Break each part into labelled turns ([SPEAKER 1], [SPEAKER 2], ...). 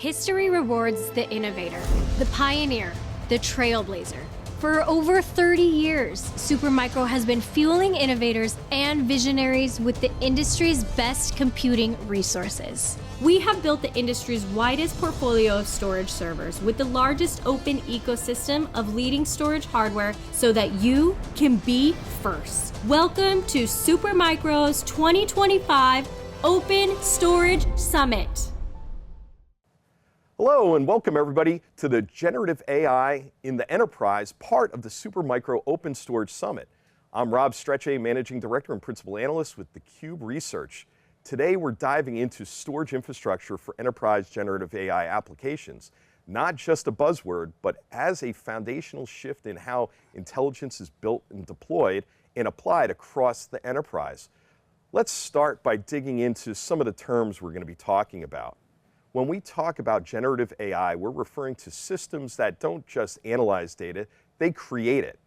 [SPEAKER 1] History rewards the innovator, the pioneer, the trailblazer. For over 30 years, Supermicro has been fueling innovators and visionaries with the industry's best computing resources. We have built the industry's widest portfolio of storage servers with the largest open ecosystem of leading storage hardware so that you can be first. Welcome to Supermicro's 2025 Open Storage Summit.
[SPEAKER 2] Hello and welcome everybody to the Generative AI in the Enterprise part of the Supermicro Open Storage Summit. I'm Rob Strechay, Managing Director and Principal Analyst with theCUBE Research. Today we're diving into storage infrastructure for enterprise generative AI applications. Not just a buzzword, but as a foundational shift in how intelligence is built and deployed and applied across the enterprise. Let's start by digging into some of the terms we're going to be talking about. When we talk about generative AI, we're referring to systems that don't just analyze data, they create it.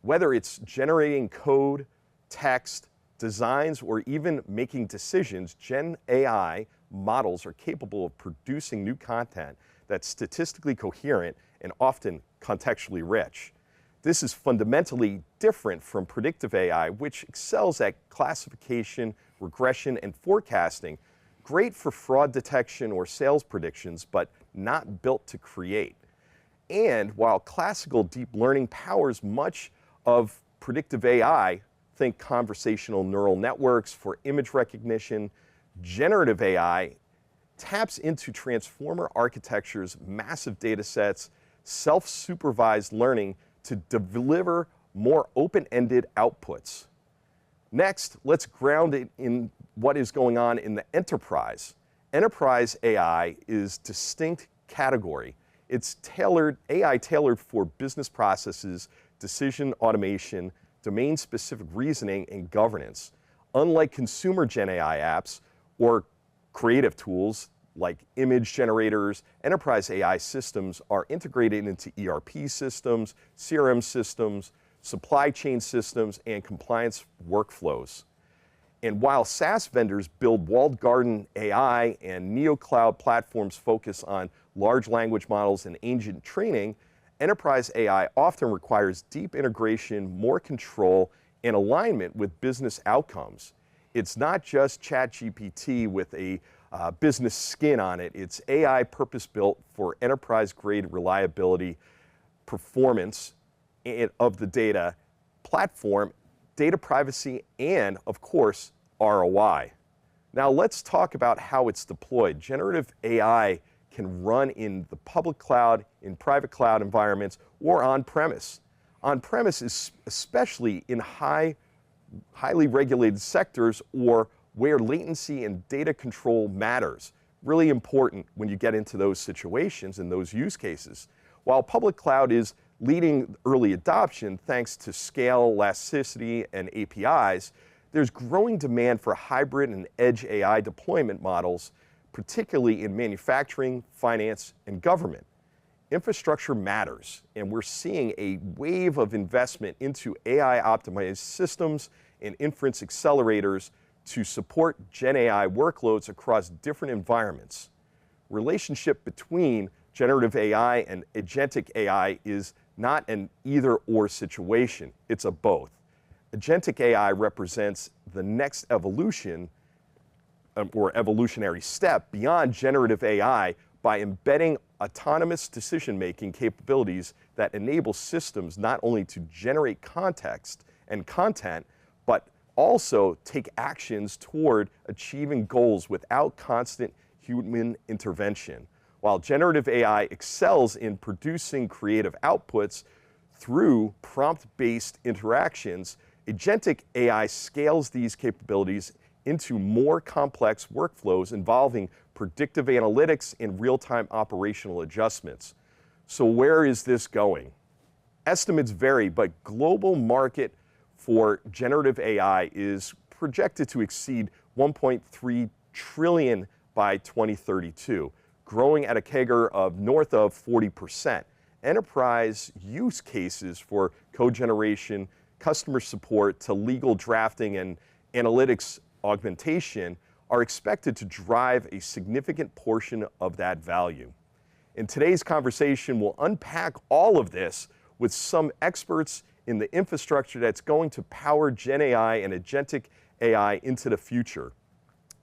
[SPEAKER 2] Whether it's generating code, text, designs, or even making decisions, Gen AI models are capable of producing new content that's statistically coherent and often contextually rich. This is fundamentally different from predictive AI, which excels at classification, regression, and forecasting. Great for fraud detection or sales predictions, but not built to create. And while classical deep learning powers much of predictive AI, think conversational neural networks for image recognition, generative AI taps into transformer architectures, massive data sets, self-supervised learning to deliver more open-ended outputs. Next, let's ground it in what is going on in the enterprise. Enterprise AI is a distinct category. It's AI tailored for business processes, decision automation, domain-specific reasoning, and governance. Unlike consumer GenAI apps or creative tools like image generators, enterprise AI systems are integrated into ERP systems, CRM systems, supply chain systems, and compliance workflows. And while SaaS vendors build walled garden AI and neo-cloud platforms focus on large language models and agent training, enterprise AI often requires deep integration, more control, and alignment with business outcomes. It's not just ChatGPT with a business skin on it. It's AI purpose-built for enterprise-grade reliability, performance of the data platform, data privacy, and of course, ROI. Now let's talk about how it's deployed. Generative AI can run in the public cloud, in private cloud environments, or on-premise. On-premise is especially in highly regulated sectors or where latency and data control matters. Really important when you get into those situations and those use cases. While public cloud is leading early adoption thanks to scale, elasticity, and APIs, there's growing demand for hybrid and edge AI deployment models, particularly in manufacturing, finance, and government. Infrastructure matters, and we're seeing a wave of investment into AI-optimized systems and inference accelerators to support GenAI workloads across different environments. Relationship between generative AI and agentic AI is not an either-or situation, it's a both. Agentic AI represents the next evolution or evolutionary step beyond generative AI by embedding autonomous decision-making capabilities that enable systems not only to generate context and content, but also take actions toward achieving goals without constant human intervention. While generative AI excels in producing creative outputs through prompt-based interactions, agentic AI scales these capabilities into more complex workflows involving predictive analytics and real-time operational adjustments. So where is this going? Estimates vary, but global market for generative AI is projected to exceed 1.3 trillion by 2032. Growing at a CAGR of north of 40%. Enterprise use cases for code generation, customer support to legal drafting and analytics augmentation are expected to drive a significant portion of that value. In today's conversation, we'll unpack all of this with some experts in the infrastructure that's going to power GenAI and agentic AI into the future.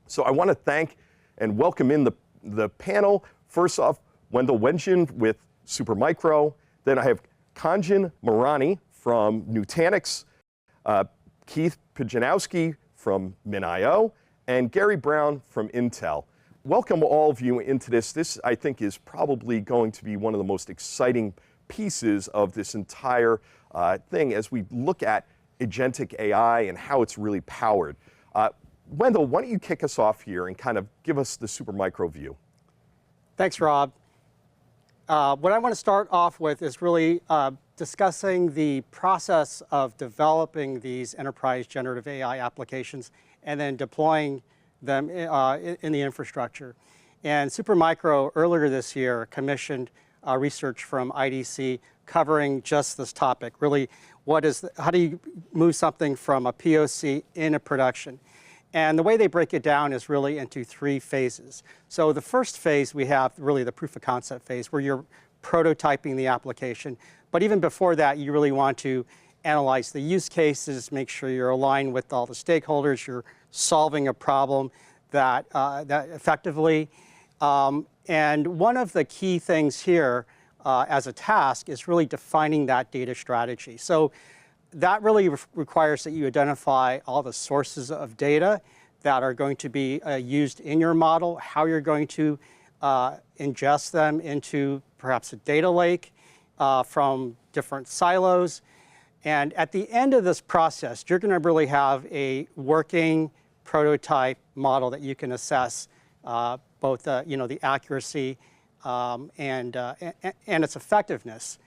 [SPEAKER 2] So I want to thank and welcome in the panel. First off, Wendell Wengen with Supermicro. Then I have Kanjan Marani from Nutanix, Keith Pujanowski from MinIO, and Gary Brown from Intel. Welcome all of you into this. This, I think, is probably going to be one of the most exciting pieces of this entire thing as we look at agentic AI and how it's really powered. Wendell, why don't you kick us off here and kind of give us the Supermicro view?
[SPEAKER 3] Thanks, Rob. What I want to start off with is really discussing the process of developing these enterprise generative AI applications and then deploying them in the infrastructure. And Supermicro earlier this year commissioned research from IDC covering just this topic. Really, how do you move something from a POC into production? And the way they break it down is really into 3 phases. So the first phase, we have really the proof of concept phase where you're prototyping the application. But even before that, you really want to analyze the use cases, make sure you're aligned with all the stakeholders, you're solving a problem that effectively. And one of the key things here as a task is really defining that data strategy. So that really requires that you identify all the sources of data that are going to be used in your model, how you're going to ingest them into perhaps a data lake from different silos. And at the end of this process, you're going to really have a working prototype model that you can assess both the accuracy and its effectiveness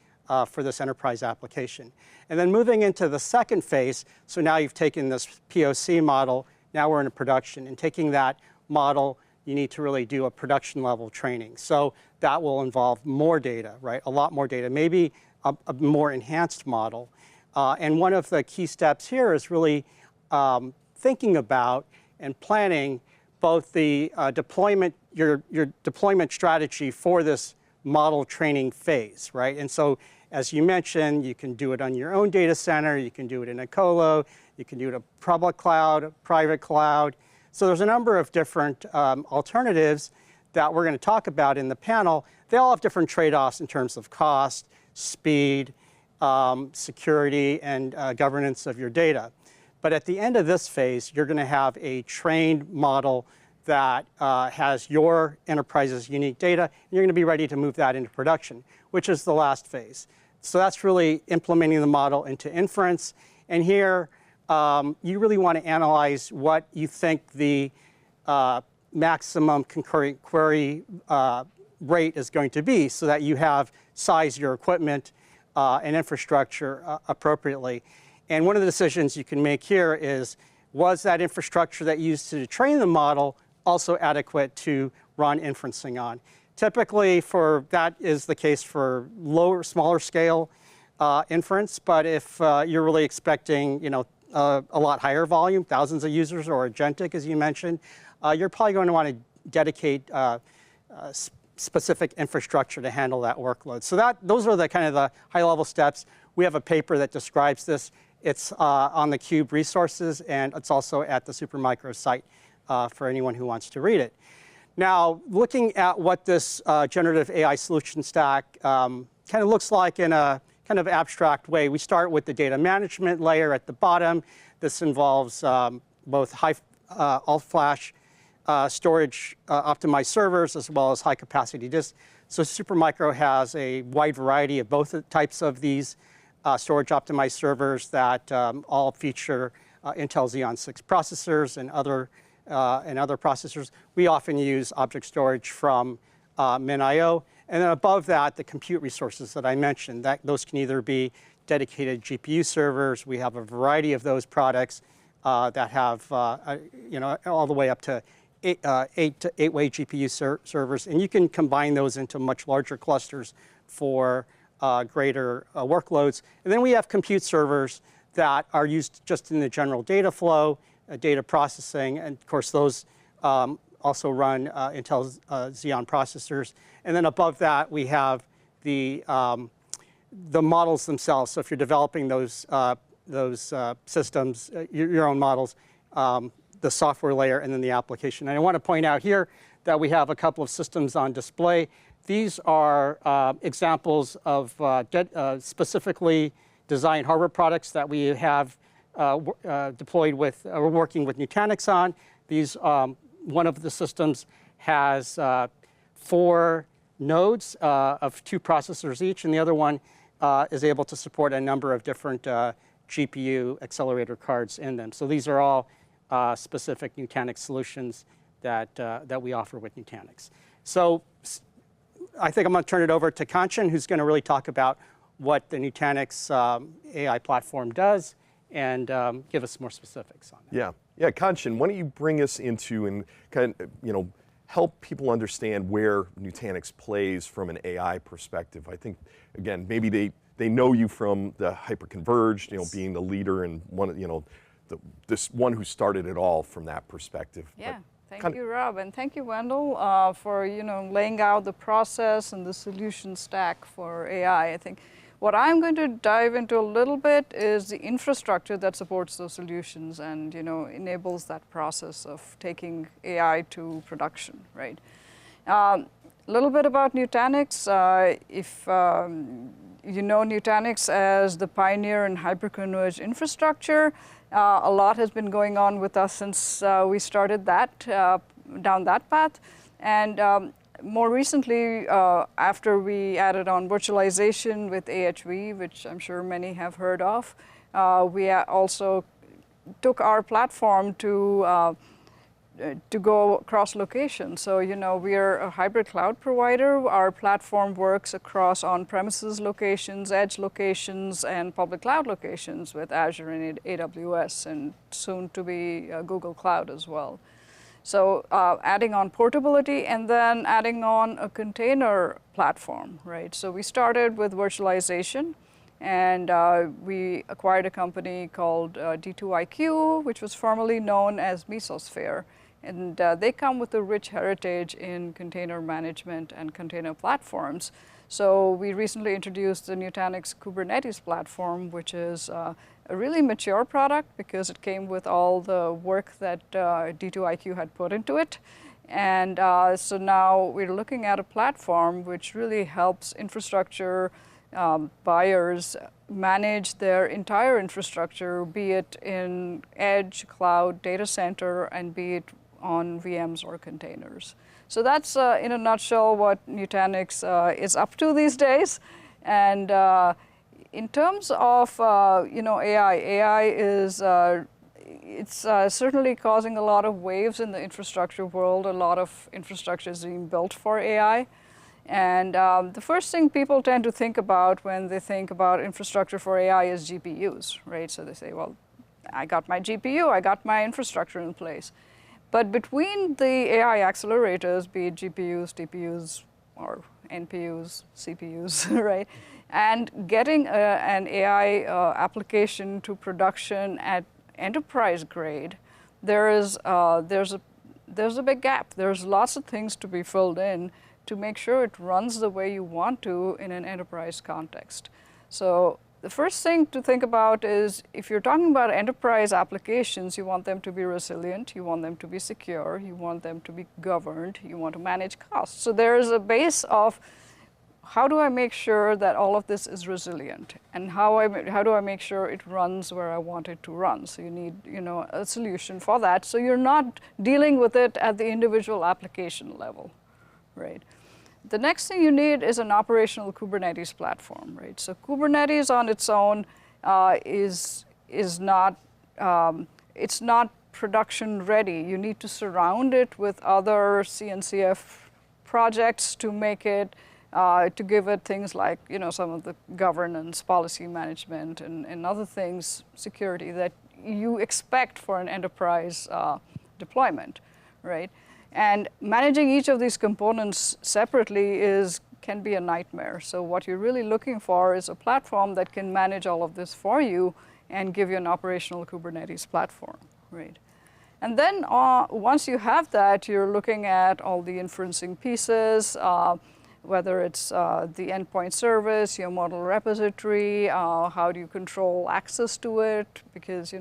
[SPEAKER 3] for this enterprise application. And then moving into the second phase, so now you've taken this POC model, now we're in production, and taking that model, you need to really do a production level training. So that will involve more data, right? A lot more data, maybe a more enhanced model. And one of the key steps here is really thinking about and planning both the deployment, your deployment strategy for this model training phase, right? And so, as you mentioned, you can do it on your own data center, you can do it in a colo, you can do it in a public cloud, a private cloud. So there's a number of different alternatives that we're going to talk about in the panel. They all have different trade-offs in terms of cost, speed, security, and governance of your data. But at the end of this phase, you're going to have a trained model that has your enterprise's unique data, and you're going to be ready to move that into production, which is the last phase. So that's really implementing the model into inference. And here, you really want to analyze what you think the maximum concurrent query rate is going to be so that you have sized your equipment and infrastructure appropriately. And one of the decisions you can make here is, was that infrastructure that you used to train the model also adequate to run inferencing on? Typically, that is the case for smaller scale inference. But if you're really expecting, a lot higher volume, thousands of users or agentic, as you mentioned, you're probably going to want to dedicate specific infrastructure to handle that workload. So those are the kind of the high-level steps. We have a paper that describes this. It's on the Cube resources, and it's also at the Supermicro site for anyone who wants to read it. Now, looking at what this generative AI solution stack kind of looks like in a kind of abstract way, we start with the data management layer at the bottom. This involves both all-flash storage optimized servers as well as high-capacity disks. So Supermicro has a wide variety of both types of these storage optimized servers that all feature Intel Xeon 6 processors and other processors. We often use object storage from MinIO. And then above that, the compute resources that I mentioned, those can either be dedicated GPU servers. We have a variety of those products that have all the way up to eight-way GPU servers. And you can combine those into much larger clusters for greater workloads. And then we have compute servers that are used just in the general data flow, data processing. And of course, those also run Intel Xeon processors. And then above that, we have the models themselves. So if you're developing those systems, your own models, the software layer, and then the application. And I want to point out here that we have a couple of systems on display. These are examples of specifically designed hardware products that we have deployed with, or working with Nutanix on. These, one of the systems has 4 nodes of 2 processors each, and the other one is able to support a number of different GPU accelerator cards in them. So these are all specific Nutanix solutions that we offer with Nutanix. So I think I'm going to turn it over to Kanchan, who's going to really talk about what the Nutanix AI platform does and give us more specifics on it.
[SPEAKER 2] Yeah, Kanchan, why don't you bring us into and kind of, help people understand where Nutanix plays from an AI perspective. I think, again, maybe they know you from the hyperconverged, being the leader and one, this one who started it all from that perspective.
[SPEAKER 4] Yeah. Thank you, Rob, and thank you, Wendell, for laying out the process and the solution stack for AI. I think what I'm going to dive into a little bit is the infrastructure that supports those solutions and enables that process of taking AI to production. Right. A little bit about Nutanix. If you know Nutanix as the pioneer in hyperconverged infrastructure, a lot has been going on with us since we started down that path. And more recently, after we added on virtualization with AHV, which I'm sure many have heard of, we also took our platform to go across locations. So, we are a hybrid cloud provider. Our platform works across on-premises locations, edge locations, and public cloud locations with Azure and AWS, and soon to be Google Cloud as well. So adding on portability and then adding on a container platform, right? So we started with virtualization, and we acquired a company called D2iQ, which was formerly known as Mesosphere. And they come with a rich heritage in container management and container platforms. So we recently introduced the Nutanix Kubernetes platform, which is a really mature product because it came with all the work that D2iQ had put into it. And so now we're looking at a platform which really helps infrastructure buyers manage their entire infrastructure, be it in edge, cloud, data center, and be it on VMs or containers. So that's, in a nutshell, what Nutanix is up to these days. And in terms of AI is it's certainly causing a lot of waves in the infrastructure world. A lot of infrastructure is being built for AI. And the first thing people tend to think about when they think about infrastructure for AI is GPUs, right? So they say, well, I got my GPU, I got my infrastructure in place. But between the AI accelerators, be it GPUs, TPUs, or NPUs, CPUs, right, and getting an AI application to production at enterprise grade, there's a big gap. There's lots of things to be filled in to make sure it runs the way you want to in an enterprise context. So the first thing to think about is if you're talking about enterprise applications, you want them to be resilient, you want them to be secure, you want them to be governed, you want to manage costs. So there is a base of how do I make sure that all of this is resilient, and how do I make sure it runs where I want it to run. So you need a solution for that. So you're not dealing with it at the individual application level, right? The next thing you need is an operational Kubernetes platform, right? So Kubernetes on its own is not it's not production ready. You need to surround it with other CNCF projects to make it to give it things like some of the governance, policy management, and other things, security that you expect for an enterprise deployment, right? And managing each of these components separately can be a nightmare. So what you're really looking for is a platform that can manage all of this for you and give you an operational Kubernetes platform, right? And then once you have that, you're looking at all the inferencing pieces, whether it's the endpoint service, your model repository, how do you control access to it, because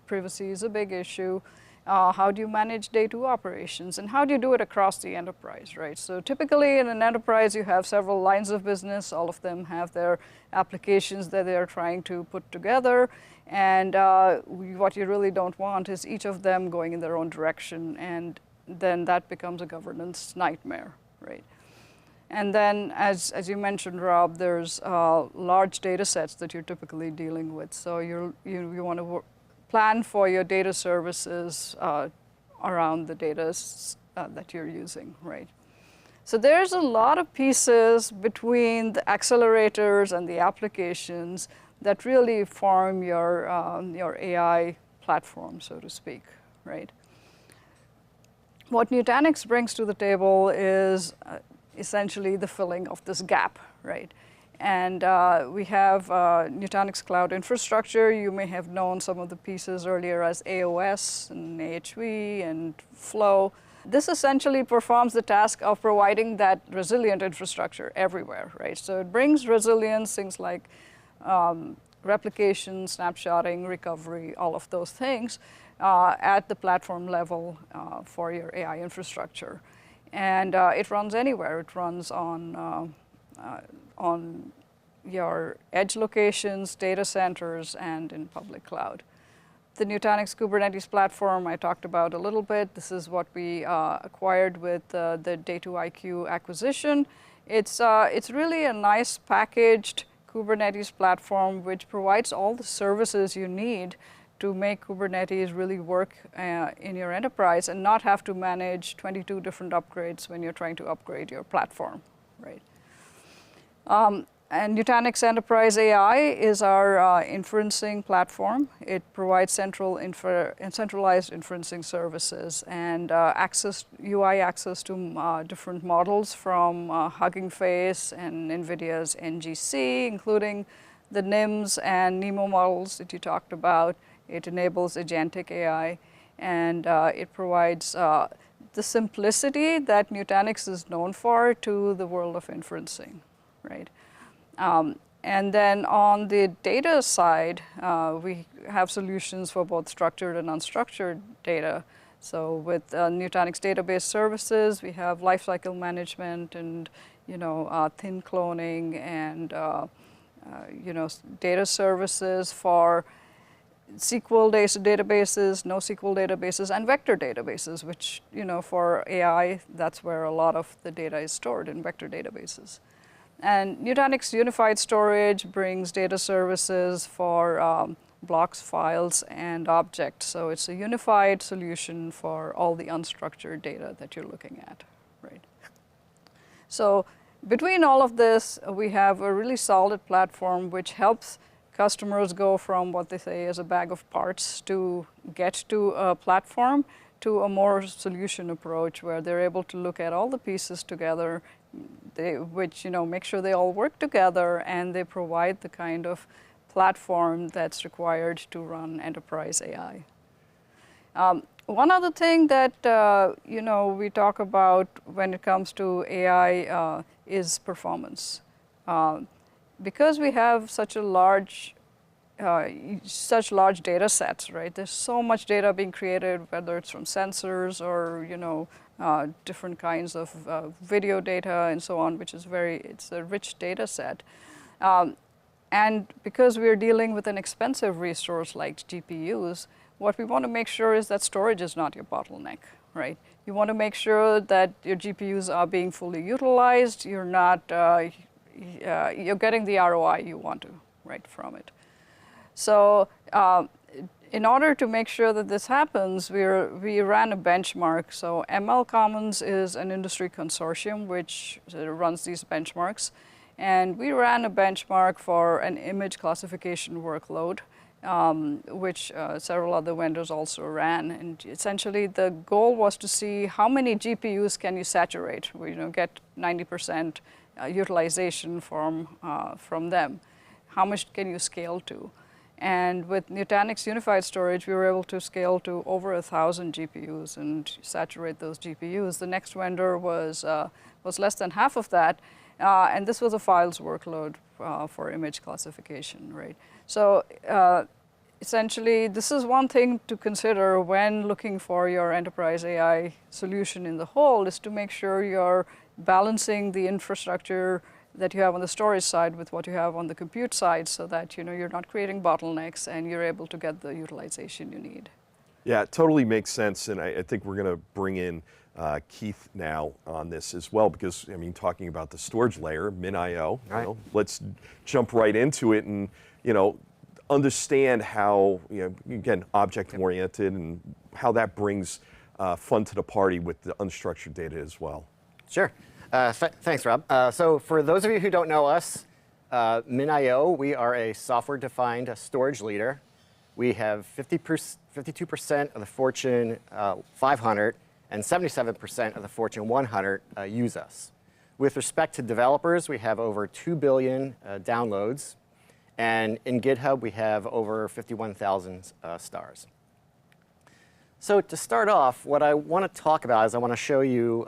[SPEAKER 4] privacy is a big issue. How do you manage day two operations, and how do you do it across the enterprise, right? So typically in an enterprise, you have several lines of business. All of them have their applications that they're trying to put together. And what you really don't want is each of them going in their own direction, and then that becomes a governance nightmare, right? And then, as you mentioned, Rob, there's large data sets that you're typically dealing with. So you want to plan for your data services around the data that you're using, right? So there's a lot of pieces between the accelerators and the applications that really form your AI platform, so to speak, right? What Nutanix brings to the table is essentially the filling of this gap, right? And we have Nutanix Cloud Infrastructure. You may have known some of the pieces earlier as AOS and AHV and Flow. This essentially performs the task of providing that resilient infrastructure everywhere, right? So it brings resilience, things like replication, snapshotting, recovery, all of those things at the platform level for your AI infrastructure. And it runs anywhere. It runs on your edge locations, data centers, and in public cloud. The Nutanix Kubernetes platform I talked about a little bit. This is what we acquired with the Day2IQ acquisition. It's really a nice packaged Kubernetes platform which provides all the services you need to make Kubernetes really work in your enterprise and not have to manage 22 different upgrades when you're trying to upgrade your platform, right? And Nutanix Enterprise AI is our inferencing platform. It provides centralized inferencing services and UI access to different models from Hugging Face and NVIDIA's NGC, including the NIMS and NeMo models that you talked about. It enables agentic AI, and it provides the simplicity that Nutanix is known for to the world of inferencing, right? And then on the data side, we have solutions for both structured and unstructured data. So with Nutanix database services, we have lifecycle management and thin cloning and data services for SQL databases, NoSQL databases, and vector databases, which for AI, that's where a lot of the data is stored, in vector databases. And Nutanix Unified Storage brings data services for blocks, files, and objects. So it's a unified solution for all the unstructured data that you're looking at, right? So between all of this, we have a really solid platform which helps customers go from what they say is a bag of parts to get to a platform to a more solution approach where they're able to look at all the pieces together, which make sure they all work together, and they provide the kind of platform that's required to run enterprise AI. One other thing that we talk about when it comes to AI is performance. Because we have such large data sets, right? There's so much data being created, whether it's from sensors or different kinds of video data and so on, which is it's a rich data set. And because we're dealing with an expensive resource like GPUs, what we want to make sure is that storage is not your bottleneck, right? You want to make sure that your GPUs are being fully utilized. You're not, you're getting the ROI you want to, right, from it. So in order to make sure that this happens, we ran a benchmark. So ML Commons is an industry consortium which runs these benchmarks. And we ran a benchmark for an image classification workload, which several other vendors also ran. And essentially, the goal was to see how many GPUs can you saturate, get 90% utilization from them. How much can you scale to? And with Nutanix Unified Storage, we were able to scale to over 1,000 GPUs and saturate those GPUs. The next vendor was less than half of that, and this was a files workload for image classification, right? So essentially, this is one thing to consider when looking for your enterprise AI solution in the whole, is to make sure you're balancing the infrastructure that you have on the storage side with what you have on the compute side, so that you're not creating bottlenecks and you're able to get the utilization you need.
[SPEAKER 2] Yeah, it totally makes sense, and I think we're going to bring in Keith now on this as well, because I mean, talking about the storage layer, MinIO, let's jump right into it and understand how again, object-oriented, and how that brings fun to the party with the unstructured data as well.
[SPEAKER 5] Sure. Thanks, Rob. So for those of you who don't know us, MinIO, we are a software-defined storage leader. We have 52% of the Fortune 500 and 77% of the Fortune 100 use us. With respect to developers, we have over 2 billion downloads. And in GitHub, we have over 51,000 stars. So to start off, what I want to talk about is I want to show you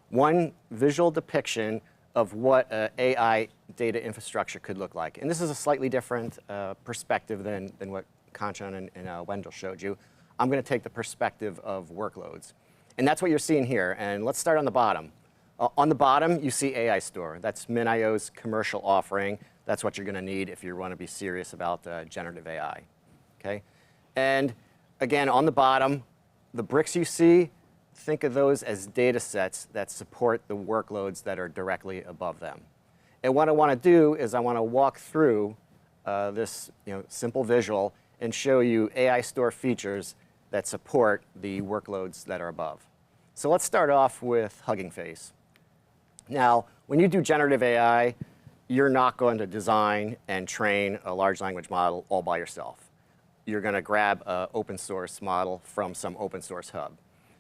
[SPEAKER 5] one visual depiction of what AI data infrastructure could look like. And this is a slightly different perspective than what Kanchan and Wendell showed you. I'm going to take the perspective of workloads. And that's what you're seeing here. And let's start on the bottom. On the bottom, you see AI Store. That's MinIO's commercial offering. That's what you're going to need if you want to be serious about generative AI. Okay? And again, on the bottom, the bricks you see, think of those as data sets that support the workloads that are directly above them. And what I want to do is I want to walk through this simple visual and show you AI Store features that support the workloads that are above. So let's start off with Hugging Face. Now, when you do generative AI, you're not going to design and train a large language model all by yourself. You're going to grab an open source model from some open source hub.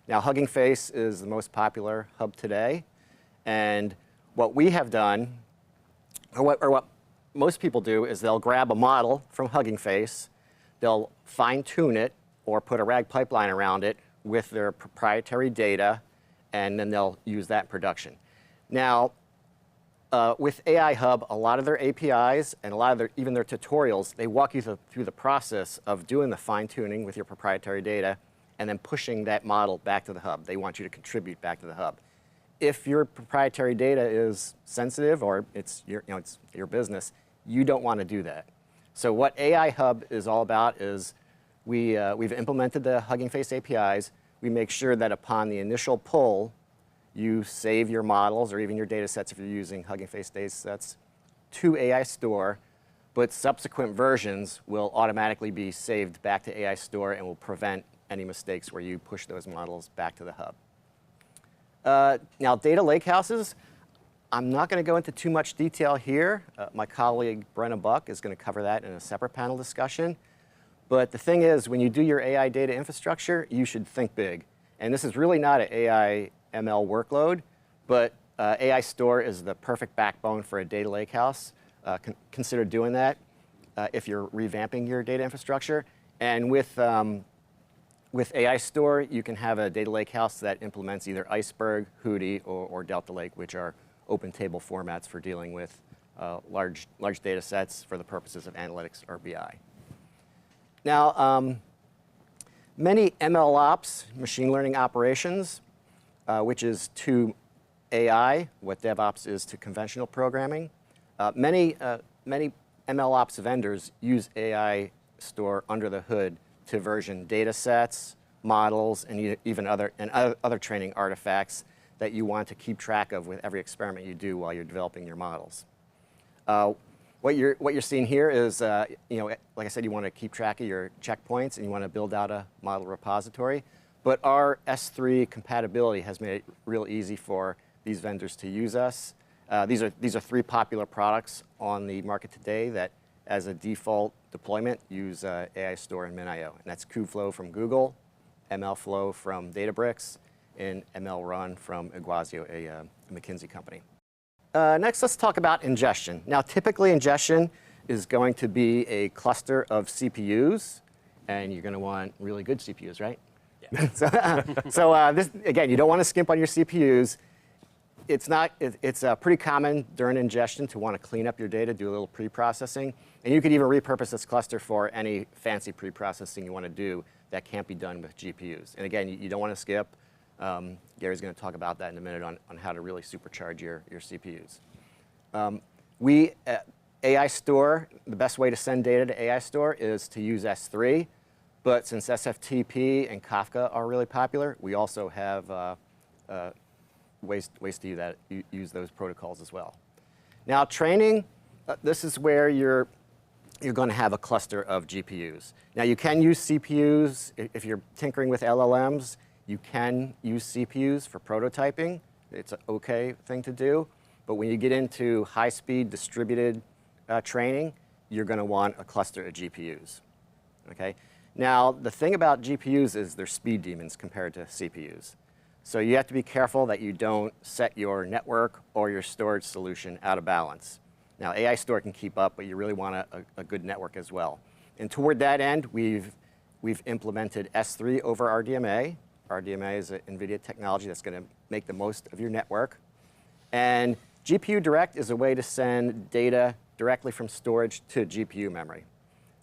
[SPEAKER 5] Now, Hugging Face is the most popular hub today. And what we have done, or what most people do, is they'll grab a model from Hugging Face, they'll fine tune it or put a RAG pipeline around it with their proprietary data, and then they'll use that in production. Now, with AI Hub, a lot of their APIs and a lot of even their tutorials, they walk you through the process of doing the fine tuning with your proprietary data and then pushing that model back to the hub. They want you to contribute back to the hub. If your proprietary data is sensitive or it's your business, you don't want to do that. So what AI Hub is all about is we've implemented the Hugging Face APIs. We make sure that upon the initial pull, you save your models or even your data sets if you're using Hugging Face data sets to AI Store, but subsequent versions will automatically be saved back to AI Store and will prevent any mistakes where you push those models back to the hub. Now, data lakehouses, I'm not going to go into too much detail here. My colleague Brenna Buck is going to cover that in a separate panel discussion. But the thing is, when you do your AI data infrastructure, you should think big. And this is really not an AI ML workload, but AI Store is the perfect backbone for a data lakehouse. Consider doing that if you're revamping your data infrastructure. And with AI Store, you can have a data lakehouse that implements either Iceberg, Hudi, or Delta Lake, which are open table formats for dealing with large data sets for the purposes of analytics or BI. Now, many ML ops, machine learning operations, which is to AI, what DevOps is to conventional programming. Many ML ops vendors use AI Store under the hood to version data sets, models, and even other training artifacts that you want to keep track of with every experiment you do while you're developing your models. What you're seeing here is, like I said, you want to keep track of your checkpoints and you want to build out a model repository. But our S3 compatibility has made it real easy for these vendors to use us. These are three popular products on the market today that, as a default deployment, use AI Store and MinIO. And that's Kubeflow from Google, MLflow from Databricks, and MLrun from Iguazio, a McKinsey company. Next, let's talk about ingestion. Now, typically ingestion is going to be a cluster of CPUs, and you're going to want really good CPUs, right? Yeah. So again, you don't want to skimp on your CPUs. It's pretty common during ingestion to want to clean up your data, do a little pre-processing. And you could even repurpose this cluster for any fancy pre-processing you want to do that can't be done with GPUs. And again, you don't want to skip. Gary's going to talk about that in a minute on how to really supercharge your CPUs. AI Store, the best way to send data to AI Store is to use S3. But since SFTP and Kafka are really popular, we also have ways to use those protocols as well. Now, training, this is where you're going to have a cluster of GPUs. Now, you can use CPUs. If you're tinkering with LLMs, you can use CPUs for prototyping. It's an OK thing to do. But when you get into high-speed distributed training, you're going to want a cluster of GPUs. Okay? Now, the thing about GPUs is they're speed demons compared to CPUs. So you have to be careful that you don't set your network or your storage solution out of balance. Now, AI Store can keep up, but you really want a good network as well. And toward that end, we've implemented S3 over RDMA. RDMA is an NVIDIA technology that's going to make the most of your network. And GPU Direct is a way to send data directly from storage to GPU memory.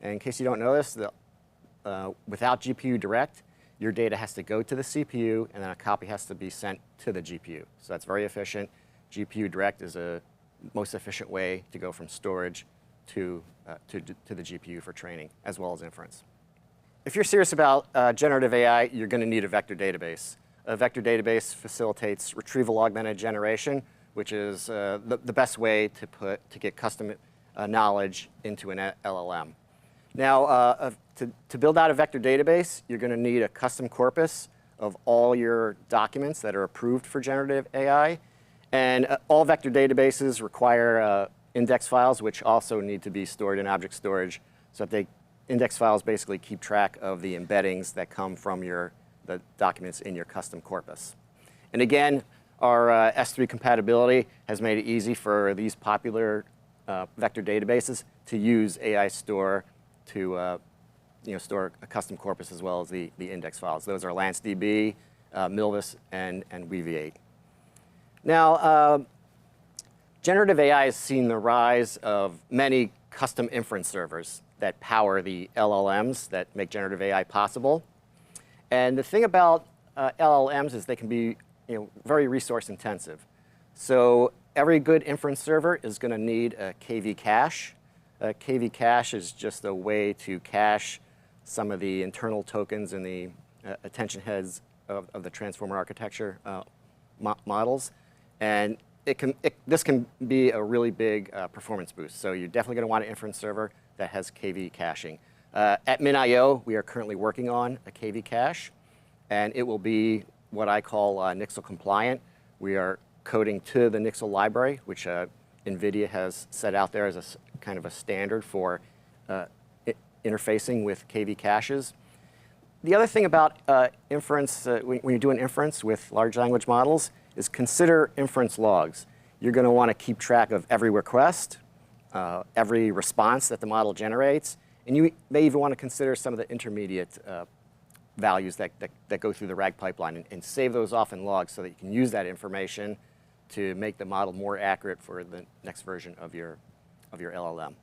[SPEAKER 5] And in case you don't know this, without GPU Direct, your data has to go to the CPU, and then a copy has to be sent to the GPU. So that's very efficient. GPU Direct is a most efficient way to go from storage to the GPU for training, as well as inference. If you're serious about generative AI, you're going to need a vector database. A vector database facilitates retrieval augmented generation, which is the best way to get custom knowledge into an LLM. Now, to build out a vector database, you're going to need a custom corpus of all your documents that are approved for generative AI. And all vector databases require index files, which also need to be stored in object storage. So that index files basically keep track of the embeddings that come from the documents in your custom corpus. And again, our S3 compatibility has made it easy for these popular vector databases to use AI Store to store a custom corpus as well as the index files. Those are LanceDB, Milvus, and Weaviate. Now, generative AI has seen the rise of many custom inference servers that power the LLMs that make generative AI possible. And the thing about LLMs is they can be very resource intensive. So every good inference server is going to need a KV cache. KV cache is just a way to cache some of the internal tokens in the attention heads of the transformer architecture models. And this can be a really big performance boost. So you're definitely going to want an inference server that has KV caching. At MinIO, we are currently working on a KV cache. And it will be what I call NIXL compliant. We are coding to the NIXL library, which NVIDIA has set out there as a kind of a standard for interfacing with KV caches. The other thing about inference, when you're doing inference with large language models, is consider inference logs. You're going to want to keep track of every request, every response that the model generates, and you may even want to consider some of the intermediate values that go through the RAG pipeline and save those off in logs so that you can use that information to make the model more accurate for the next version of your LLM.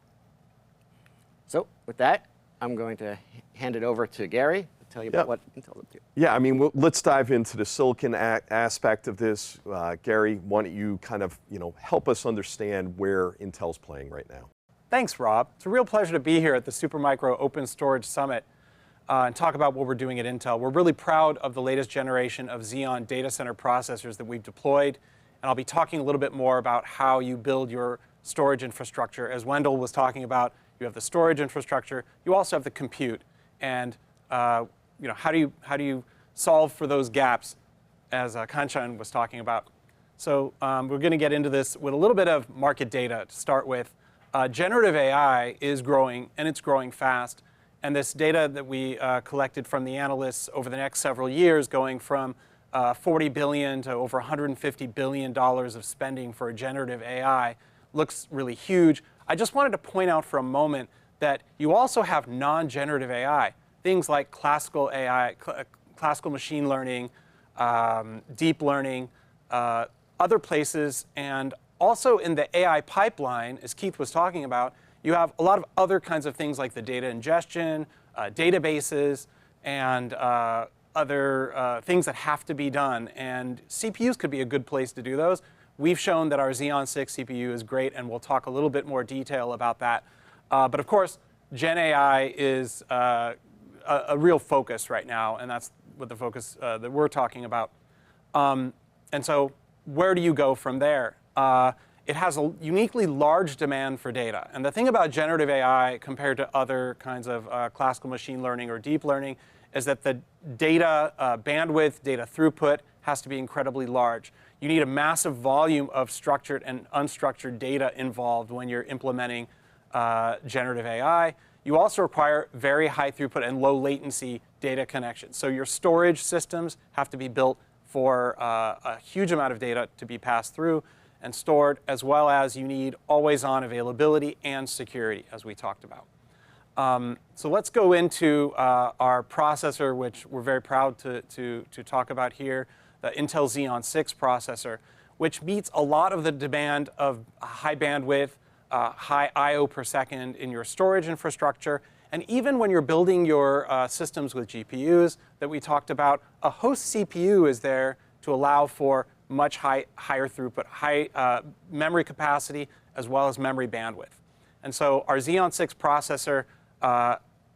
[SPEAKER 5] So with that, I'm going to hand it over to Gary to tell you about what Intel's up to.
[SPEAKER 2] Yeah, I mean, let's dive into the silicon aspect of this. Gary, why don't you kind of help us understand where Intel's playing right now?
[SPEAKER 6] Thanks, Rob. It's a real pleasure to be here at the Supermicro Open Storage Summit and talk about what we're doing at Intel. We're really proud of the latest generation of Xeon data center processors that we've deployed. And I'll be talking a little bit more about how you build your storage infrastructure. As Wendell was talking about, you have the storage infrastructure. You also have the compute. And how do you solve for those gaps, as Kanchan was talking about? So we're going to get into this with a little bit of market data to start with. Generative AI is growing, and it's growing fast. And this data that we collected from the analysts over the next several years, going from $40 billion to over $150 billion of spending for generative AI, looks really huge. I just wanted to point out for a moment that you also have non-generative AI, things like classical AI, classical machine learning, deep learning, other places, and also in the AI pipeline, as Keith was talking about, you have a lot of other kinds of things like the data ingestion, databases, and other things that have to be done. And CPUs could be a good place to do those. We've shown that our Xeon 6 CPU is great, and we'll talk a little bit more detail about that. But of course, GenAI is a real focus right now, and that's what the focus that we're talking about. And so where do you go from there? It has a uniquely large demand for data. And the thing about generative AI compared to other kinds of classical machine learning or deep learning is that the data bandwidth, data throughput has to be incredibly large. You need a massive volume of structured and unstructured data involved when you're implementing generative AI. You also require very high throughput and low latency data connections. So your storage systems have to be built for a huge amount of data to be passed through and stored, as well as you need always-on availability and security, as we talked about. So let's go into our processor, which we're very proud to talk about here, the Intel Xeon 6 processor, which meets a lot of the demand of high bandwidth, high I/O per second in your storage infrastructure. And even when you're building your systems with GPUs that we talked about, a host CPU is there to allow for much higher throughput, high memory capacity, as well as memory bandwidth. And so our Xeon 6 processor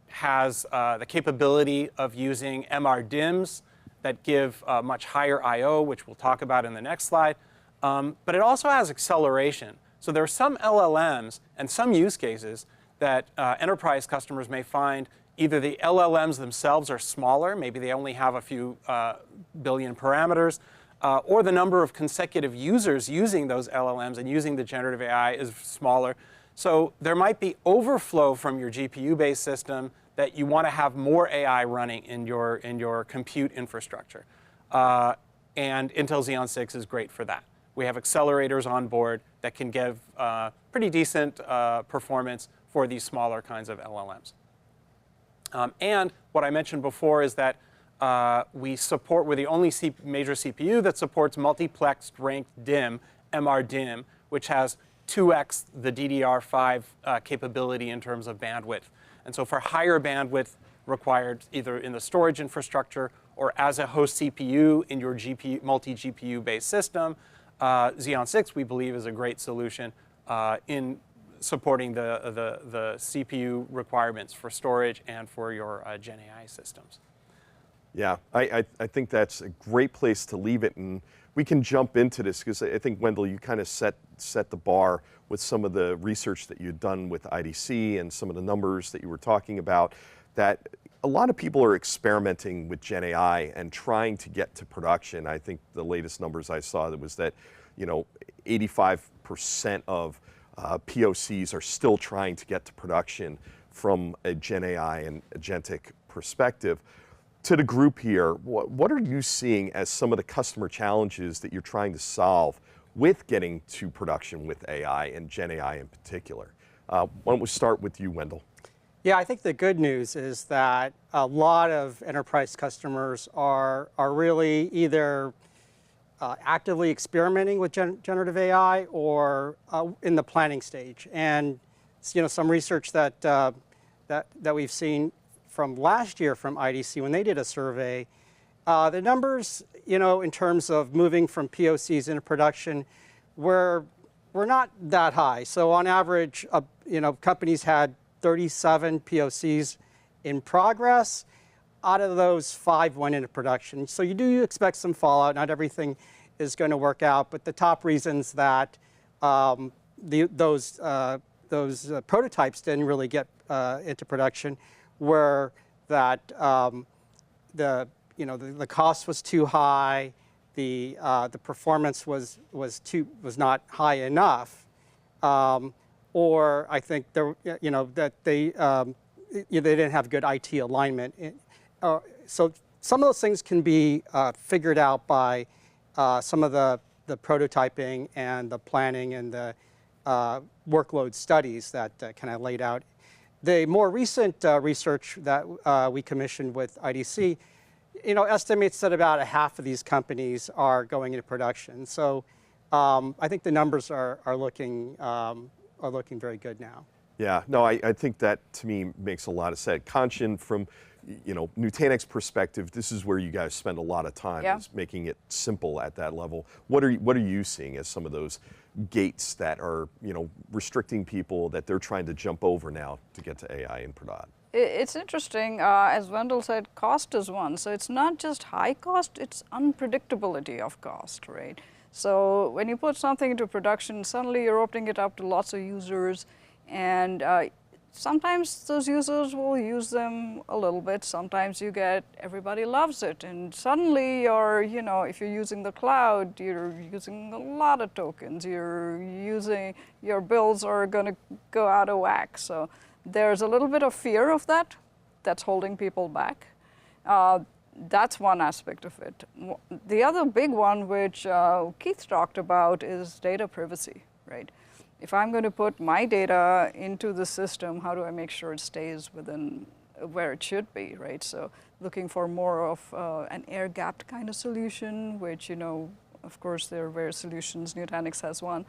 [SPEAKER 6] has the capability of using MRDIMMs that give much higher I/O, which we'll talk about in the next slide. But it also has acceleration. So there are some LLMs and some use cases that enterprise customers may find either the LLMs themselves are smaller, maybe they only have a few billion parameters, or the number of consecutive users using those LLMs and using the generative AI is smaller. So there might be overflow from your GPU-based system that you want to have more AI running in your compute infrastructure. And Intel Xeon 6 is great for that. We have accelerators on board that can give pretty decent performance for these smaller kinds of LLMs. And what I mentioned before is that we're the only major CPU that supports multiplexed ranked DIMM, MRDIMM, which has 2x the DDR5 capability in terms of bandwidth. And so for higher bandwidth required either in the storage infrastructure or as a host CPU in your multi-GPU based system, Xeon 6, we believe, is a great solution in supporting the CPU requirements for storage and for your GenAI systems.
[SPEAKER 2] Yeah, I think that's a great place to leave it, and we can jump into this because I think, Wendell, you kind of set the bar with some of the research that you'd done with IDC and some of the numbers that you were talking about, that a lot of people are experimenting with GenAI and trying to get to production. I think the latest numbers I saw was that 85% of POCs are still trying to get to production from a GenAI and agentic perspective. To the group here, what are you seeing as some of the customer challenges that you're trying to solve with getting to production with AI and GenAI in particular? Why don't we start with you, Wendell?
[SPEAKER 3] Yeah, I think the good news is that a lot of enterprise customers are really either actively experimenting with generative AI or in the planning stage. And some research that we've seen from last year from IDC when they did a survey, the numbers, in terms of moving from POCs into production, were not that high. So on average, companies had 37 POCs in progress. Out of those, 5 went into production. So you do expect some fallout. Not everything is going to work out, but the top reasons that those prototypes didn't really get into production were that the cost was too high, the performance was not high enough, or I think that they didn't have good IT alignment. So some of those things can be figured out by some of the prototyping and the planning and the workload studies that kind of laid out. The more recent research that we commissioned with IDC, estimates that about a half of these companies are going into production. So I think the numbers are looking very good now.
[SPEAKER 2] Yeah, no, I think that to me makes a lot of sense. Kanchan, from Nutanix perspective, this is where you guys spend a lot of time, is making it simple at that level. What are you seeing as some of those gates that are restricting people that they're trying to jump over now to get to AI in prod?
[SPEAKER 4] It's interesting, as Wendell said, cost is one. So it's not just high cost, it's unpredictability of cost, right? So when you put something into production, suddenly you're opening it up to lots of users, and sometimes those users will use them a little bit. Sometimes you get everybody loves it, and suddenly you're, if you're using the cloud, you're using a lot of tokens. Your bills are going to go out of whack. So there's a little bit of fear of that that's holding people back. That's one aspect of it. The other big one, which Keith talked about, is data privacy, right? If I'm going to put my data into the system, how do I make sure it stays within where it should be, right? So looking for more of an air-gapped kind of solution, which, of course, there are various solutions. Nutanix has one.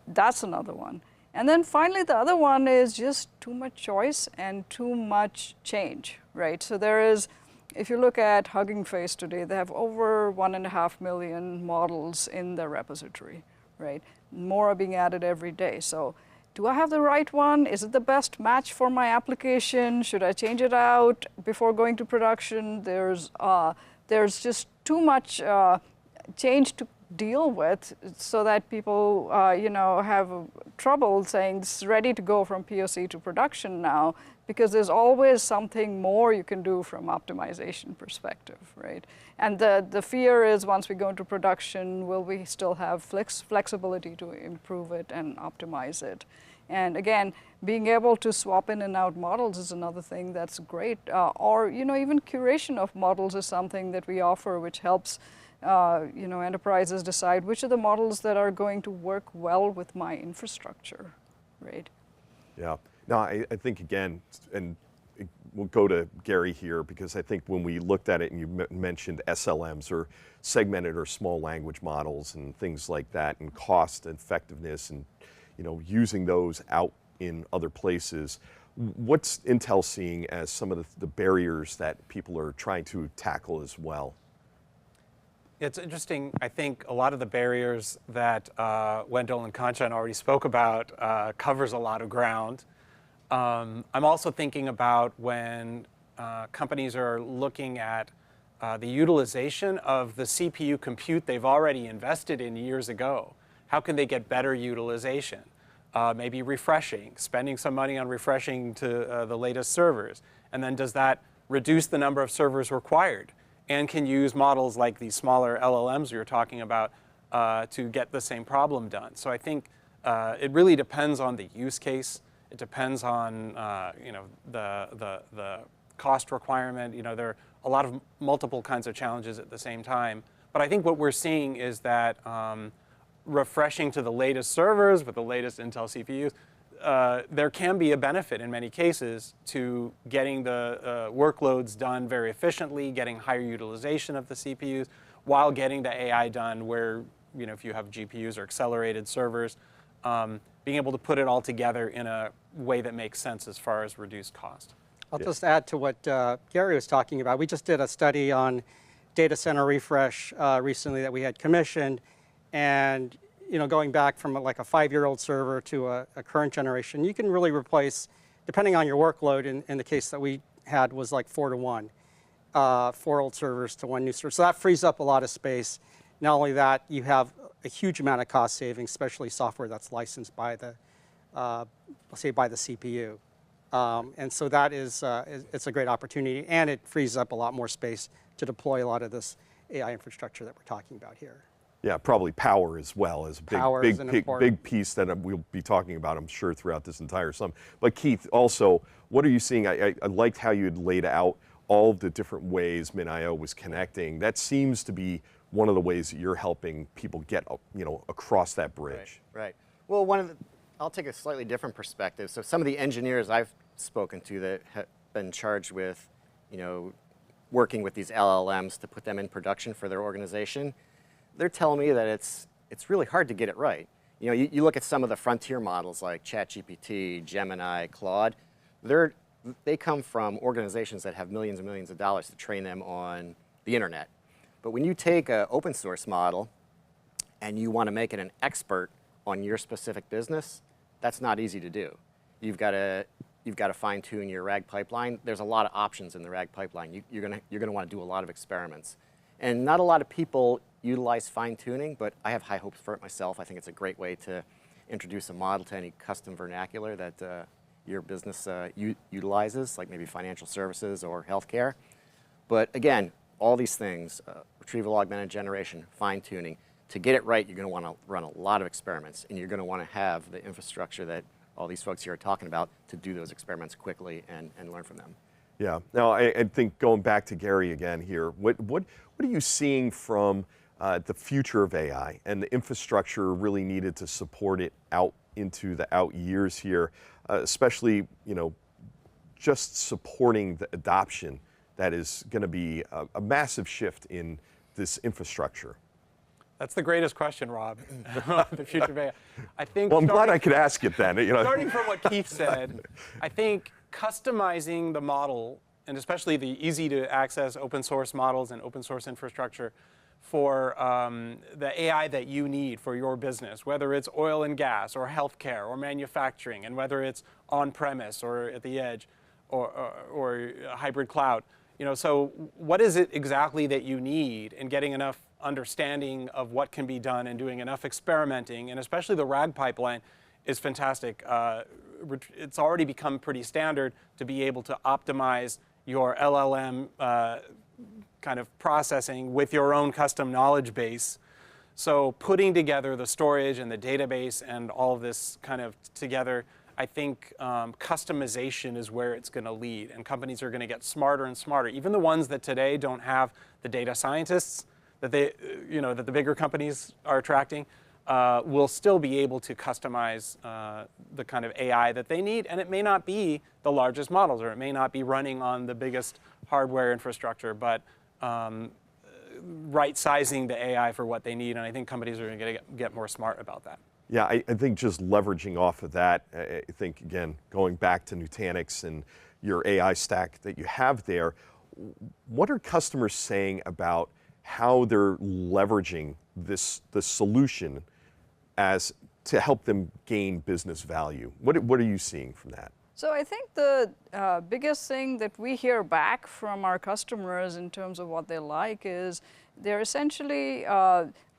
[SPEAKER 4] That's another one. And then finally, the other one is just too much choice and too much change, right? So there is, if you look at Hugging Face today, they have over 1.5 million models in their repository, right? More are being added every day. So do I have the right one? Is it the best match for my application? Should I change it out before going to production? There's just too much change to deal with, so that people have trouble saying it's ready to go from POC to production now, because there's always something more you can do from optimization perspective, right? And the fear is, once we go into production, will we still have flexibility to improve it and optimize it? And again, being able to swap in and out models is another thing that's great. Or even curation of models is something that we offer, which helps enterprises decide which are the models that are going to work well with my infrastructure, right?
[SPEAKER 2] Yeah. No, I think, again, and we'll go to Gary here, because I think when we looked at it, and you mentioned SLMs, or segmented or small language models, and things like that, and cost effectiveness, and using those out in other places, what's Intel seeing as some of the barriers that people are trying to tackle as well?
[SPEAKER 6] It's interesting. I think a lot of the barriers that Wendell and Kanchan already spoke about covers a lot of ground. I'm also thinking about when companies are looking at the utilization of the CPU compute they've already invested in years ago. How can they get better utilization? Maybe refreshing, spending some money on refreshing to the latest servers. And then does that reduce the number of servers required? And can use models like these smaller LLMs we were talking about to get the same problem done. So I think it really depends on the use case. It depends on the cost requirement. There are a lot of multiple kinds of challenges at the same time. But I think what we're seeing is that refreshing to the latest servers with the latest Intel CPUs, there can be a benefit in many cases to getting the workloads done very efficiently, getting higher utilization of the CPUs, while getting the AI done where, if you have GPUs or accelerated servers, being able to put it all together in a way that makes sense as far as reduced cost.
[SPEAKER 3] I'll just add to what Gary was talking about. We just did a study on data center refresh recently that we had commissioned, and going back from like a 5-year-old server to a current generation, you can really replace, depending on your workload, in the case that we had was like 4 to 1, 4 old servers to 1 new server. So that frees up a lot of space. Not only that, you have a huge amount of cost savings, especially software that's licensed by the, let's say, by the CPU. And so that is, it's a great opportunity, and it frees up a lot more space to deploy a lot of this AI infrastructure that we're talking about here.
[SPEAKER 2] Yeah, probably power as well as a big piece that we'll be talking about, I'm sure, throughout this entire summit. But Keith, also, what are you seeing? I liked how you had laid out all of the different ways MinIO was connecting. That seems to be one of the ways that you're helping people get, across that bridge.
[SPEAKER 5] Right. Well, I'll take a slightly different perspective. So some of the engineers I've spoken to that have been charged with, working with these LLMs to put them in production for their organization, they're telling me that it's really hard to get it right. You look at some of the frontier models like ChatGPT, Gemini, Claude, they come from organizations that have millions and millions of dollars to train them on the internet. But when you take an open source model and you want to make it an expert on your specific business, that's not easy to do. You've got to fine tune your RAG pipeline. There's a lot of options in the RAG pipeline. You're going to want to do a lot of experiments. And not a lot of people utilize fine tuning, but I have high hopes for it myself. I think it's a great way to introduce a model to any custom vernacular that your business utilizes, like maybe financial services or healthcare. But again, all these things, retrieval augmented generation, fine tuning, to get it right, you're going to want to run a lot of experiments, and you're going to want to have the infrastructure that all these folks here are talking about to do those experiments quickly and learn from them.
[SPEAKER 2] Yeah. Now, I think going back to Gary again here, what are you seeing from the future of AI and the infrastructure really needed to support it out into the out years here, especially just supporting the adoption that is going to be a massive shift in this infrastructure?
[SPEAKER 6] That's the greatest question, Rob. The future of AI. I think.
[SPEAKER 2] Well, I'm glad I could ask it then.
[SPEAKER 6] Starting from what Keith said, I think customizing the model, and especially the easy-to-access open source models and open source infrastructure for the AI that you need for your business, whether it's oil and gas or healthcare or manufacturing, and whether it's on-premise or at the edge or hybrid cloud. So what is it exactly that you need, and getting enough understanding of what can be done and doing enough experimenting, and especially the RAG pipeline is fantastic. It's already become pretty standard to be able to optimize your LLM kind of processing with your own custom knowledge base. So putting together the storage and the database and all of this kind of together, I think customization is where it's going to lead, and companies are going to get smarter and smarter. Even the ones that today don't have the data scientists that that the bigger companies are attracting will still be able to customize the kind of AI that they need, and it may not be the largest models, or it may not be running on the biggest hardware infrastructure, but right-sizing the AI for what they need, and I think companies are going to get more smart about that.
[SPEAKER 2] Yeah, I think just leveraging off of that, I think, again, going back to Nutanix and your AI stack that you have there, what are customers saying about how they're leveraging the solution as to help them gain business value? What are you seeing from that?
[SPEAKER 4] So I think the biggest thing that we hear back from our customers in terms of what they like is they're essentially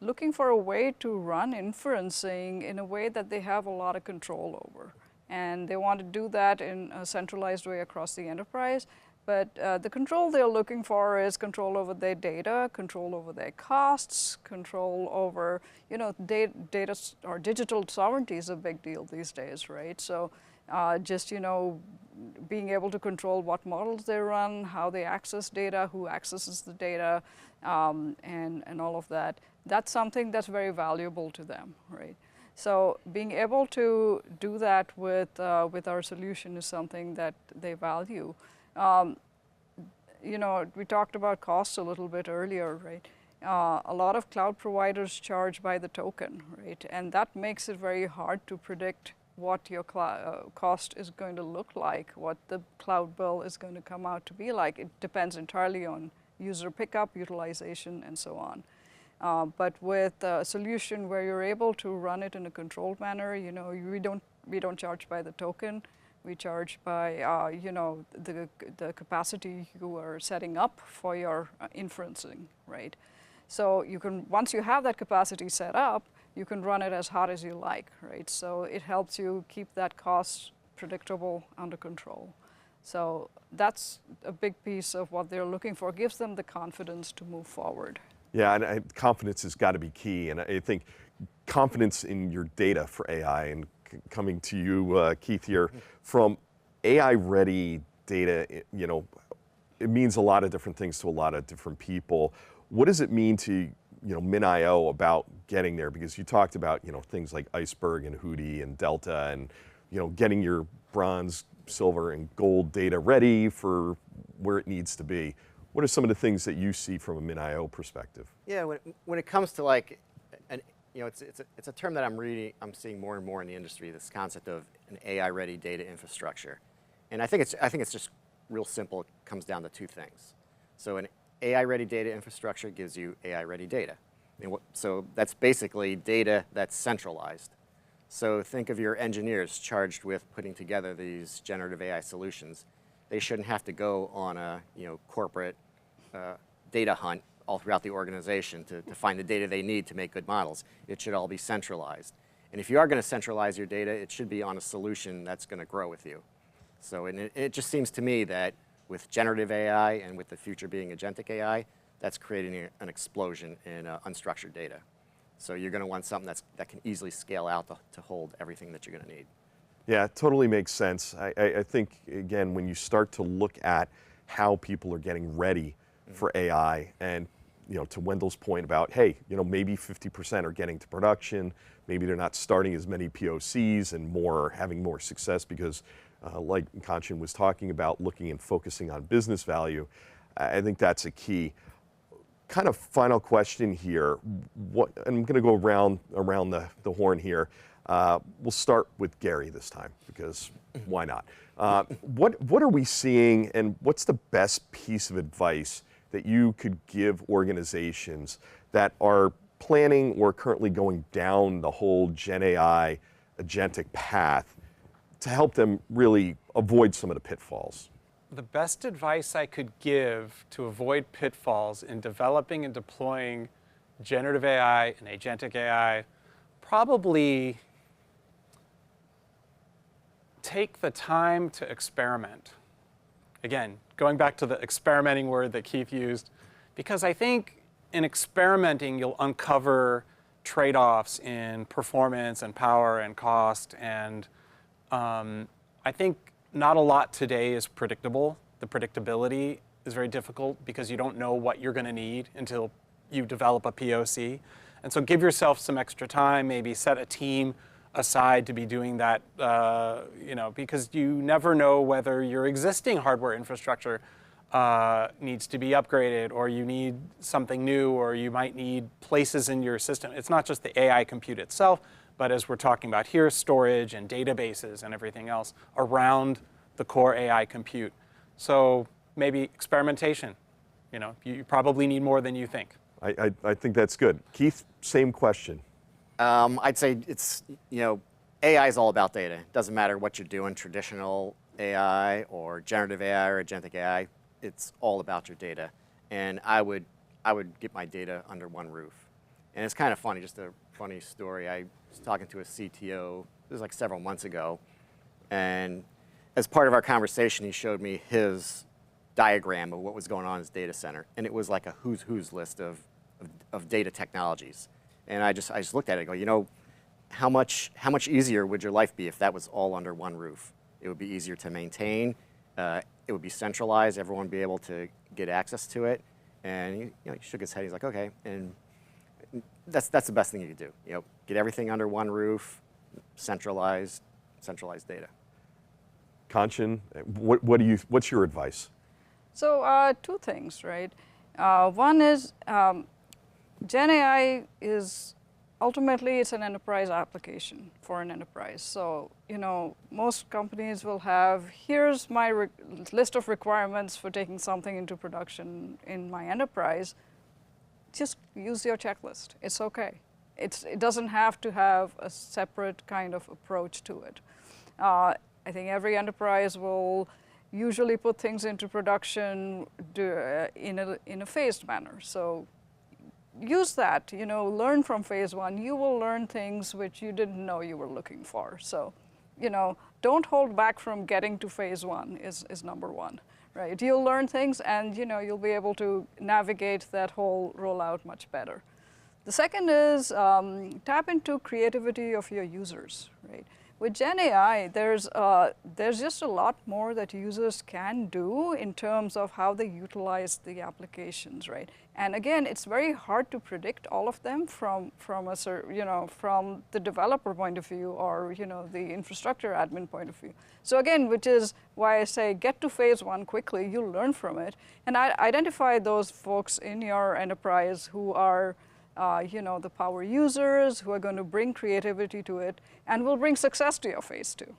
[SPEAKER 4] looking for a way to run inferencing in a way that they have a lot of control over. And they want to do that in a centralized way across the enterprise. But the control they're looking for is control over their data, control over their costs, control over, data or digital sovereignty is a big deal these days, right? So just, being able to control what models they run, how they access data, who accesses the data, and all of that. That's something that's very valuable to them, right? So being able to do that with our solution is something that they value. We talked about costs a little bit earlier, right? A lot of cloud providers charge by the token, right? And that makes it very hard to predict what your cost is going to look like, what the cloud bill is going to come out to be like. It depends entirely on user pickup, utilization, and so on. But with a solution where you're able to run it in a controlled manner, we don't charge by the token. We charge by the capacity you are setting up for your inferencing, right? So once you have that capacity set up, you can run it as hot as you like, right? So it helps you keep that cost predictable, under control. So that's a big piece of what they're looking for. It gives them the confidence to move forward.
[SPEAKER 2] Yeah, and confidence has got to be key. And I think confidence in your data for AI, and coming to you, Keith, here, from AI-ready data, it means a lot of different things to a lot of different people. What does it mean to MinIO about getting there? Because you talked about things like Iceberg and Hootie and Delta and getting your bronze, silver, and gold data ready for where it needs to be. What are some of the things that you see from a MinIO perspective?
[SPEAKER 5] Yeah, when it comes to like, it's a term that I'm seeing more and more in the industry. This concept of an AI-ready data infrastructure, and I think it's just real simple. It comes down to two things. So an AI-ready data infrastructure gives you AI-ready data. So that's basically data that's centralized. So think of your engineers charged with putting together these generative AI solutions. They shouldn't have to go on a corporate data hunt all throughout the organization to find the data they need to make good models. It should all be centralized. And if you are going to centralize your data, it should be on a solution that's going to grow with you. So it just seems to me that with generative AI and with the future being agentic AI, that's creating an explosion in unstructured data. So you're going to want something that can easily scale out to hold everything that you're going to need.
[SPEAKER 2] Yeah, it totally makes sense. I think, again, when you start to look at how people are getting ready for AI, and to Wendell's point about, hey, maybe 50% are getting to production, maybe they're not starting as many POCs and having more success because, like Kanchan was talking about, looking and focusing on business value. I think that's a key. Kind of final question here. And I'm going to go around the horn here. We'll start with Gary this time because why not? What are we seeing, and what's the best piece of advice that you could give organizations that are planning or currently going down the whole GenAI agentic path to help them really avoid some of the pitfalls?
[SPEAKER 6] The best advice I could give to avoid pitfalls in developing and deploying generative AI and agentic AI, probably take the time to experiment. Again, going back to the experimenting word that Keith used, because I think in experimenting, you'll uncover trade-offs in performance and power and cost. And I think not a lot today is predictable. The predictability is very difficult because you don't know what you're going to need until you develop a POC. And so give yourself some extra time, maybe set a team aside to be doing that, because you never know whether your existing hardware infrastructure needs to be upgraded, or you need something new, or you might need places in your system. It's not just the AI compute itself, but as we're talking about here, storage and databases and everything else around the core AI compute. So maybe experimentation. You probably need more than you think.
[SPEAKER 2] I think that's good. Keith, same question.
[SPEAKER 5] I'd say it's, AI is all about data. It doesn't matter what you're doing, traditional AI or generative AI or agentic AI, it's all about your data. And I would get my data under one roof. And it's kind of funny, just a funny story. I was talking to a CTO, this was like several months ago, and as part of our conversation, he showed me his diagram of what was going on in his data center. And it was like a who's who's list of data technologies. And I just looked at it and go, how much easier would your life be if that was all under one roof? It would be easier to maintain. It would be centralized. Everyone would be able to get access to it. And he shook his head. He's like, okay. And that's the best thing you could do. Get everything under one roof, centralized data.
[SPEAKER 2] Kanchan, what's your advice?
[SPEAKER 4] So two things, right? One is GenAI is ultimately it's an enterprise application for an enterprise. So most companies will have, here's my list of requirements for taking something into production in my enterprise. Just use your checklist. It's okay. It doesn't have to have a separate kind of approach to it. I think every enterprise will usually put things into production in a phased manner. So use that, learn from phase one. You will learn things which you didn't know you were looking for. So, don't hold back from getting to phase one is number one, right? You'll learn things and, you'll be able to navigate that whole rollout much better. The second is tap into creativity of your users, right? With GenAI, there's just a lot more that users can do in terms of how they utilize the applications, right? And again, it's very hard to predict all of them from the developer point of view or the infrastructure admin point of view. So again, which is why I say get to phase one quickly. You'll learn from it, and identify those folks in your enterprise who are the power users, who are going to bring creativity to it and will bring success to your phase two.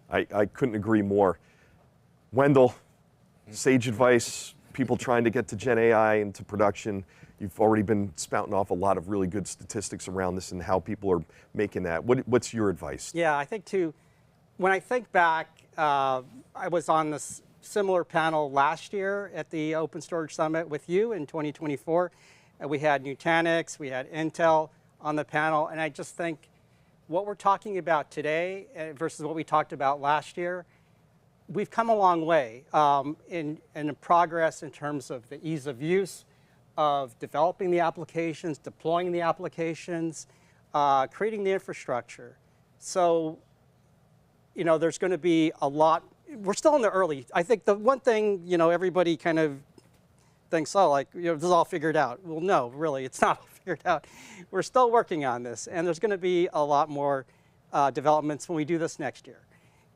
[SPEAKER 2] I couldn't agree more. Wendell, sage advice, people trying to get to Gen AI into production. You've already been spouting off a lot of really good statistics around this and how people are making that. What's your advice?
[SPEAKER 3] Yeah, I think too, when I think back, I was on this similar panel last year at the Open Storage Summit with you in 2024. We had Nutanix, we had Intel on the panel, and I just think what we're talking about today versus what we talked about last year, we've come a long way in progress in terms of the ease of use of developing the applications, deploying the applications, creating the infrastructure. So, there's going to be a lot. We're still in the early. I think the one thing, everybody kind of thinks, oh, this is all figured out. Well, no, really, it's not all figured out. We're still working on this, and there's going to be a lot more developments when we do this next year.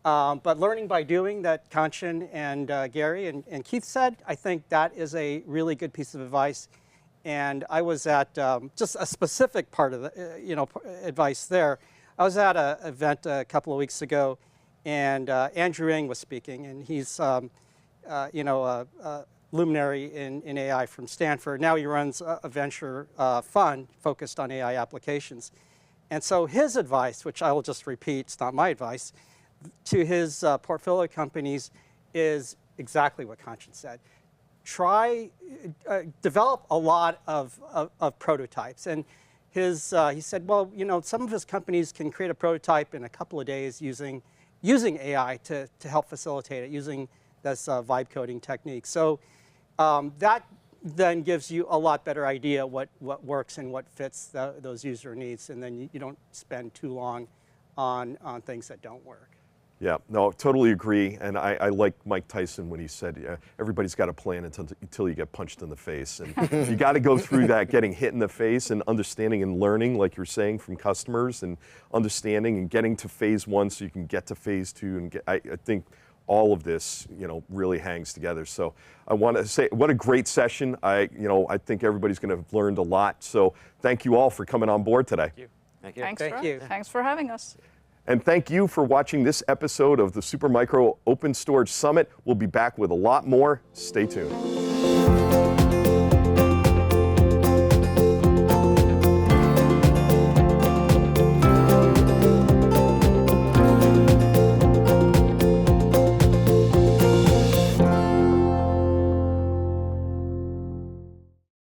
[SPEAKER 3] But learning by doing, that Kanchan and Gary and Keith said, I think that is a really good piece of advice. And I was at just a specific part of the advice there. I was at an event a couple of weeks ago, and Andrew Ng was speaking, and he's luminary in AI from Stanford. Now he runs a venture fund focused on AI applications. And so his advice, which I will just repeat, it's not my advice, to his portfolio companies is exactly what Kanchan said. Develop a lot of prototypes. And he said, well, some of his companies can create a prototype in a couple of days using AI to help facilitate it, using this vibe coding technique. So that then gives you a lot better idea what works and what fits those user needs, and then you don't spend too long on things that don't work.
[SPEAKER 2] Yeah, no, totally agree. And I like Mike Tyson when he said, everybody's got a plan until you get punched in the face. And you got to go through that, getting hit in the face and understanding and learning, like you're saying, from customers and understanding and getting to phase one so you can get to phase two. And I think all of this, really hangs together. So I want to say, what a great session. I think everybody's going to have learned a lot. So thank you all for coming on board today.
[SPEAKER 5] Thank you.
[SPEAKER 3] Thank you.
[SPEAKER 4] Thanks for having us.
[SPEAKER 2] And thank you for watching this episode of the Supermicro Open Storage Summit. We'll be back with a lot more. Stay tuned.